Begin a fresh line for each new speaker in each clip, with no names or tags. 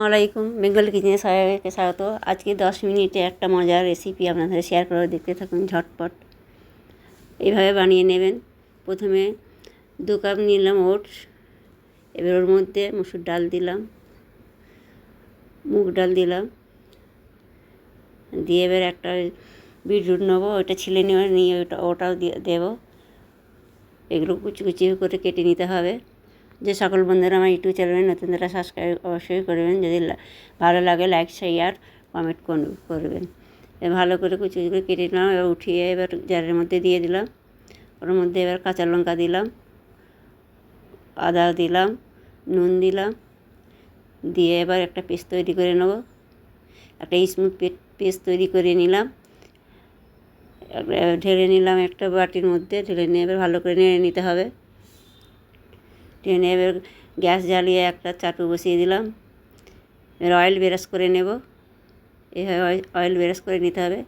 আসসালামাইকুম, বেঙ্গল কিচেনে সবাইকে স্বাগত। আজকে 10 মিনিটে একটা মজার রেসিপি আপনাদের শেয়ার করে, দেখতে থাকুন ঝটপট। এইভাবে বানিয়ে নেবেন। প্রথমে 2 কাপ নিলাম ওটস, এবার ওর মধ্যে মসুর ডাল দিলাম, মুগ ডাল দিলাম, দিয়ে এবার একটা বিটরুট নেবো, ওটা ছিলে নিয়ে ওটাও দেবো। এগুলো কুচি কুচি করে কেটে নিতে হবে। যে সকল বন্ধুরা আমার ইউটিউব চ্যানেলে নতুন তারা সাবস্ক্রাইব অবশ্যই করবেন। যদি ভালো লাগে লাইক শেয়ার কমেন্ট করবেন। ভালো করে কুচি কুচি করে কেটে নিলাম। এবার উঠিয়ে এবার জারের মধ্যে দিয়ে দিলাম। ওর মধ্যে এবার কাঁচা লঙ্কা দিলাম, আদা দিলাম, নুন দিলাম, দিয়ে এবার একটা পেস্ট তৈরি করে নেব। একটা স্মুথ পেস্ট তৈরি করে নিলাম, ঢেলে নিলাম একটা বাটির মধ্যে। ঢেলে নিয়ে এবার ভালো করে নেড়ে নিতে হবে। টেনে এবার গ্যাস জ্বালিয়ে একটা চাটু বসিয়ে দিলাম। এবার অয়েল ব্রাশ করে নেব। এইভাবে অয়েল ব্রাশ করে নিতে হবে।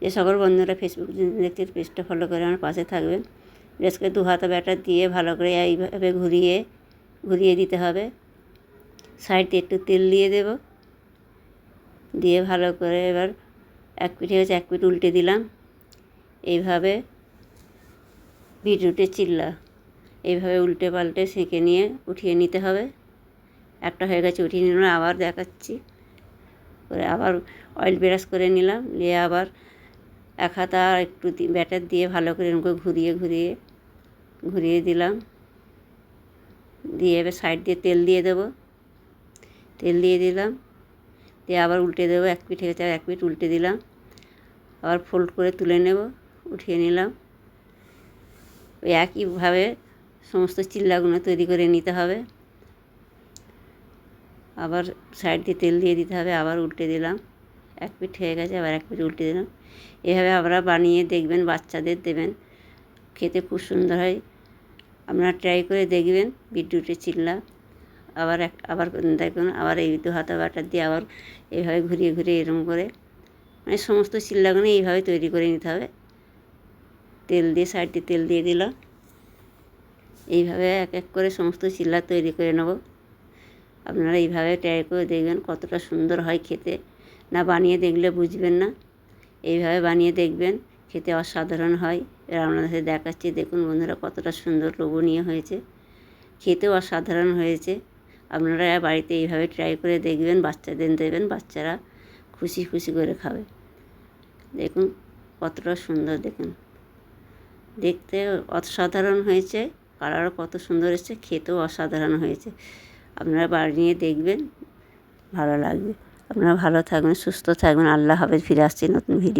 যে সকল বন্ধুরা ফেসবুক দেখতে পেজটা ফলো করে আমার পাশে থাকবেন। ব্রাশ করে 2 হাতা ব্যাটার দিয়ে ভালো করে এইভাবে ঘুরিয়ে দিতে হবে। সাইড দিয়ে একটু তেল দিয়ে দেব, দিয়ে ভালো করে এবার এক পিঠে হচ্ছে এক পিঠ উল্টে দিলাম। এইভাবে বিটরুটের চিল্লা এইভাবে উল্টে পাল্টে সেঁকে নিয়ে উঠিয়ে নিতে হবে। একটা হয়ে গেছে, উঠিয়ে নিলাম। আবার দেখাচ্ছি, করে আবার অয়েল ব্রাশ করে নিলাম। নিয়ে আবার এক হাতা একটু ব্যাটার দিয়ে ভালো করে এরকম ঘুরিয়ে দিলাম। দিয়ে এবার সাইড দিয়ে তেল দিয়ে দেবো। তেল দিয়ে দিলাম, দিয়ে আবার উল্টে দেবো। এক পিঠ হয়ে গেছে, এক পিঠ উল্টে দিলাম। আবার ফোল্ড করে তুলে নেব, উঠিয়ে নিলাম। ওই একইভাবে সমস্ত চিল্লাগুলো তৈরি করে নিতে হবে। আবার সাইড দিয়ে তেল দিয়ে দিতে হবে। আবার উল্টে দিলাম। এক পিঠ হয়ে গেছে, আবার এক পিঠ উল্টে দিলাম। এভাবে আপনারা বানিয়ে দেখবেন, বাচ্চাদের দেবেন, খেতে খুব সুন্দর হয়। আপনারা ট্রাই করে দেখবেন বিটরুটের চিল্লা। আবার দেখুন, আবার এই 2 হাতা বাটার দিয়ে আবার এইভাবে ঘুরিয়ে এরকম করে মানে সমস্ত চিল্লাগুলো এইভাবে তৈরি করে নিতে হবে। তেল দিয়ে সাইড দিয়ে তেল দিয়ে দিলাম। এইভাবে এক এক করে সমস্ত চিল্লা তৈরি করে নেব। আপনারা এইভাবে ট্রাই করে দেখবেন কতটা সুন্দর হয় খেতে। না বানিয়ে দেখলে বুঝবেন না। এইভাবে বানিয়ে দেখবেন, খেতে অসাধারণ হয়। এবার আপনাদের দেখাচ্ছি, দেখুন বন্ধুরা কতটা সুন্দর লোভনীয় হয়েছে, খেতেও অসাধারণ হয়েছে। আপনারা বাড়িতে এইভাবে ট্রাই করে দেখবেন, বাচ্চাদের দেবেন, বাচ্চারা খুশি করে খাবে। দেখুন কতটা সুন্দর, দেখুন দেখতে অসাধারণ হয়েছে, কালারও কত সুন্দর এসেছে, খেতেও অসাধারণ হয়েছে। আপনারা বানিয়ে দেখবেন, ভালো লাগবে। আপনারা ভালো থাকবেন, সুস্থ থাকবেন। আল্লাহ হাফেজ। ফিরে আসছি নতুন ভিডিও।